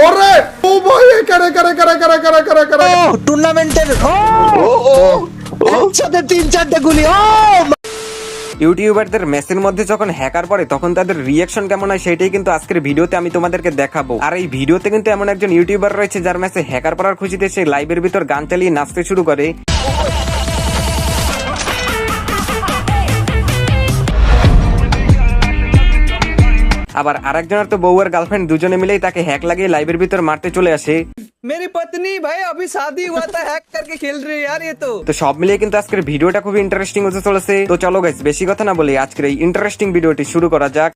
ওরে ও ভাই করে করে করে করে করে করে করে টুর্নামেন্টের একসাথে 3-4টা গুলি। ইউটিউবারদের ম্যাচের মধ্যে যখন হ্যাকার পড়ে তখন তাদের রিয়াকশন কেমন হয় সেটাই কিন্তু আজকের ভিডিওতে আমি তোমাদেরকে দেখাবো। আর এই ভিডিওতে কিন্তু এমন একজন ইউটিউবার রয়েছে যার ম্যাচে হ্যাকার পড়ার খুশিতে সে লাইভের ভিতর গান চালিয়ে নাচতে শুরু করে। আবার আরেকজনের তো বউ আর গার্লফ্রেন্ড দুজনে মিলেই তাকে হ্যাক লাগিয়ে লাইভের ভিতর মারতে চলে আসে। मेरी पत्नी भाई अभी शादी हुआ था हैक करके खेल रही है यार ये तो। তো সব মিলিয়ে কিন্তু আজকের ভিডিওটা খুবই ইন্টারেস্টিং হতে চলেছে। তো চলো গাইস বেশি কথা না বলে আজকের এই ইন্টারেস্টিং ভিডিওটি শুরু করা যাক।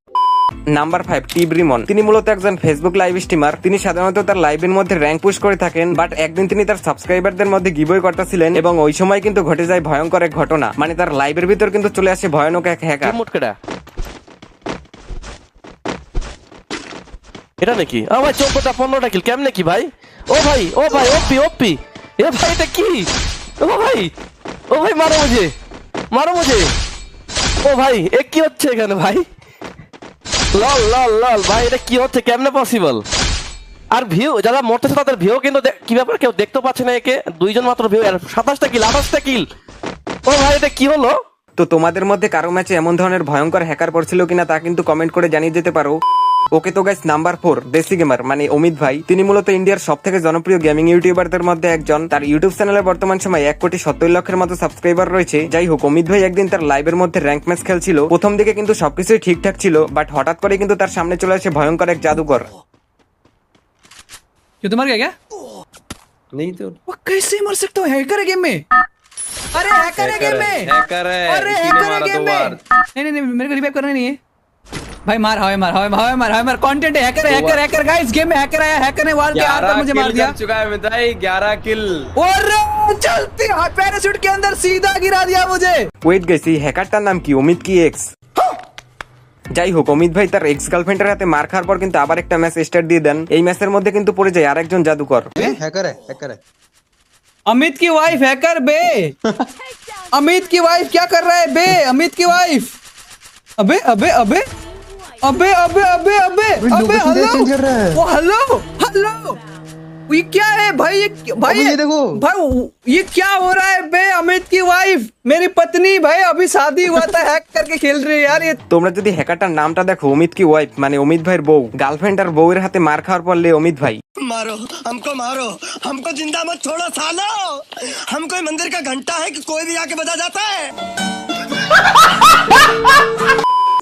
Number 5 tube Rimon. তিনি মূলত একজন ফেসবুক লাইভ স্ট্রিমার। তিনি সাধারণত তার লাইভের মধ্যে র্যাঙ্ক পুশ করে থাকেন, বাট একদিন তিনি তার সাবস্ক্রাইবারদের মধ্যে গিভওয়ে করতেছিলেন এবং ওই সময় কিন্তু ঘটে যায় ভয়ঙ্কর এক ঘটনা। মানে তার লাইভের ভিতর কিন্তু চলে আসে ভয়ানক এক হ্যাকার। এটা নাকি আমার 14টা কিল কেমনে কি ভাই? ও ভাই ওপি ওপি এ ভাই এটা কি? ও ভাই মারো মুঝে ও ভাই এ কি হচ্ছে এখানে ভাই? লল লল লল ভাই এটা কি হচ্ছে? কেমনে পসিবল? আর ভিউ যারা মরতেছে তাদের ভিউ কিন্তু কি ব্যাপার কেউ দেখতে পাচ্ছে না। একে দুইজন মাত্র ভিউ আর 27টা কিল 28টা কিল। ও ভাই এটা কি হলো? তো তোমাদের মধ্যে কারো ম্যাচে এমন ধরনের ভয়ঙ্কর হ্যাকার পড়ছিল কিনা তা কিন্তু কমেন্ট করে জানিয়ে যেতে পারো। ওকে তো গাইস নাম্বার 4 দেশি গেমার মানে অমিত ভাই। তিনি মূলত ইন্ডিয়ার সব থেকে জনপ্রিয় গেমিং ইউটিউবারদের মধ্যে একজন। তার ইউটিউব চ্যানেলে বর্তমান সময় 1,70,00,000-এর মতো সাবস্ক্রাইবার রয়েছে। যাই হোক, অমিত ভাই একদিন তার লাইভের মধ্যে র্যাঙ্ক ম্যাচ খেলছিল। প্রথম দিকে কিন্তু সবকিছুই ঠিকঠাক ছিল, বাট হঠাৎ করে কিন্তু তার সামনে চলে আসে ভয়ঙ্কর এক জাদুকর। क्यों तो मर गया क्या? नहीं तो वो कैसे मर सकता हूँ? हैकर है गेम में। अरे हैकर है गेम में। हैकर है। अरे हैकर है गेम में। नहीं मेरे को रिवाइव करना नहीं है भाई। मार हवा कंटेंट है। हैकर गाइस गेम में हैकर आया। हैकर ने वार के आर पर मुझे मार दिया। चुका है मिताई 11 किल और चलती पैराशूट के अंदर सीधा गिरा दिया मुझे। ওয়েট গাইস, এই হ্যাকারটার নাম কি? অমিত কি এক্স? যাই হোক, অমিত ভাই তার এক্স গার্লফ্রেন্ডের হাতে মার খাওয়ার পর কিন্তু আবার একটা ম্যাচ স্টার্ট দিয়ে দেন। এই ম্যাচের মধ্যে কিন্তু পড়ে যায় আরেকজন জাদুকর। हैकर है अमित की वाइफ हैकर बे। अमित की वाइफ क्या कर रहा है बे? अमित की वाइफ अबे अबे अबे अबे अबे अबे अबे अबे हेलो ये क्या है भाई? ये देखो भाई ये क्या हो रहा है बे? अमित की वाइफ मेरी पत्नी भाई अभी शादी हुआ था हैक करके खेल रही है यार ये। তোমরা যদি হ্যাকারটার নামটা দেখো, অমিত কি ওয়াইফ মানে অমিত ভাইয়ের বউ। গার্লফ্রেন্ড আর বউয়ের হাতে মার খাওয়ার পরলে অমিত ভাই मारो हमको जिंदा मत छोड़ो सालो। हम कोई मंदिर का घंटा है कि कोई भी आके बजा जाता है।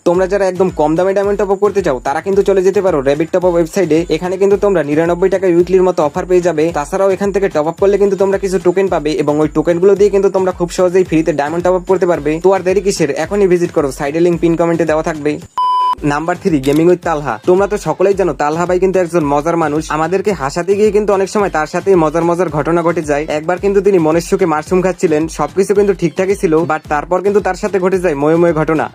তোমরা যারা একদম কম দামে ডায়মন্ড টপ আপ করতে চাও তারা কিন্তু চলে যেতে পারো রেবিট টপ আপ ওয়েবসাইটে। এখানে কিন্তু তোমরা 99 টাকা উইকলির মতো অফার পেয়ে যাবে। তাছাড়াও এখান থেকে টপ আপ করলে কিন্তু তোমরা কিছু টোকেন পাবে এবং ওই টোকেন গুলো দিয়ে কিন্তু তোমরা খুব সহজেই ফ্রিতে ডায়মন্ড টপ আপ করতে পারবে। তো আর দেরি কিসের, এখনই ভিজিট করো। সাইডে লিংক পিন কমেন্টে দেওয়া থাকবে। নাম্বার 3 গেমিং উইথ তালহা। তোমরা তো সকলেই জানো তালহা ভাই কিন্তু একজন মজার মানুষ। আমাদেরকে হাসাতে গিয়ে কিন্তু অনেক সময় তার সাথে মজার ঘটনা ঘটে যায়। একবার কিন্তু তিনি মনের সুখে মাশরুম খাচ্ছিলেন, সবকিছু কিন্তু ঠিকঠাকই ছিল, বাট তারপর কিন্তু তার সাথে ঘটে যায় ময়ে ঘটনা।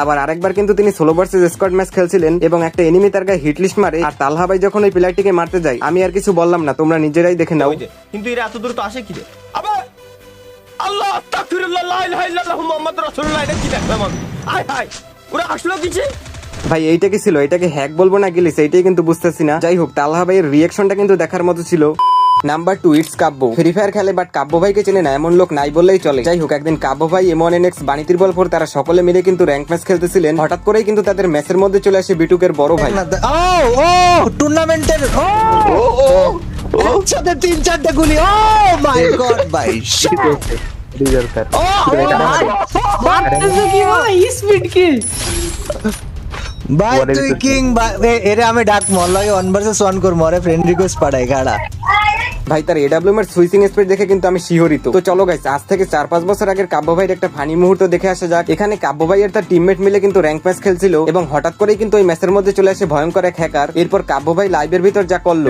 আবার আরেকবার কিন্তু তিনি সোলো ভার্সেস স্কোয়াড ম্যাচ খেলছিলেন এবং একটা এনিমি তার গায়ে হিট লিস্ট মারে। আর তালহা ভাই যখন ওই প্লেয়ারটিকে মারতে যায়, আমি আর কিছু বললাম না, তোমরা নিজেরাই দেখে নাও। কিন্তু এরা এত দূর তো আসে কি রে? আবে আল্লাহ আস্তাগফিরুল্লাহ লা ইলাহা ইল্লাল্লাহ মুহাম্মাদুর রাসূলুল্লাহ। এটা কি দেখলাম আমি? আয় হায় ওরা আসলো কিছে ভাই? এইটা কি ছিল? এটাকে হ্যাক বলবো না গিলিস, এইটাই কিন্তু বুঝতেছি না। যাই হোক, তালহা ভাইয়ের রিয়াকশনটা কিন্তু দেখার মতো ছিল। Number 2 it's Kavya. Free fire খেলে বাট কাব্য ভাইকে চেনে না এমন লোক নাই বললেই চলে। যাই হোক, একদিন কাব্য ভাই M1NX বাণীতির বল 4 তারা সকলে মিলে কিন্তু র্যাঙ্ক ম্যাচ খেলতেছিলেন। হঠাৎ করেই কিন্তু তাদের ম্যাচের মধ্যে চলে আসে বিটুকের বড় ভাই। ও টুর্নামেন্টের একসাথে 3-4টা গুলি। ও মাই গড ভাই স্পিড কি ভাই? তুই কিং এরে আমি ডাক মল লাগে 1 ভার্সেস 1 কর মরে ফ্রেন্ড রিকোয়েস্ট পাঠাই গাড়া ভাই। তার AWM এর সুইচিং স্পিড দেখে কিন্তু আমি শিহরিত। তো চলো গাইস, আজ থেকে 4-5 বছর আগের কাব্য ভাইয়ের একটা ফানি মুহূর্ত দেখে আসা যাক। এখানে কাব্য ভাই আর তার টিমমেট মিলে কিন্তু র্যাঙ্ক ম্যাচ খেলছিল এবং হঠাৎ করেই কিন্তু ওই ম্যাচের মধ্যে চলে আসে ভয়ঙ্কর এক হ্যাকার। এরপর কাব্য ভাই লাইভের ভিতর যা করলো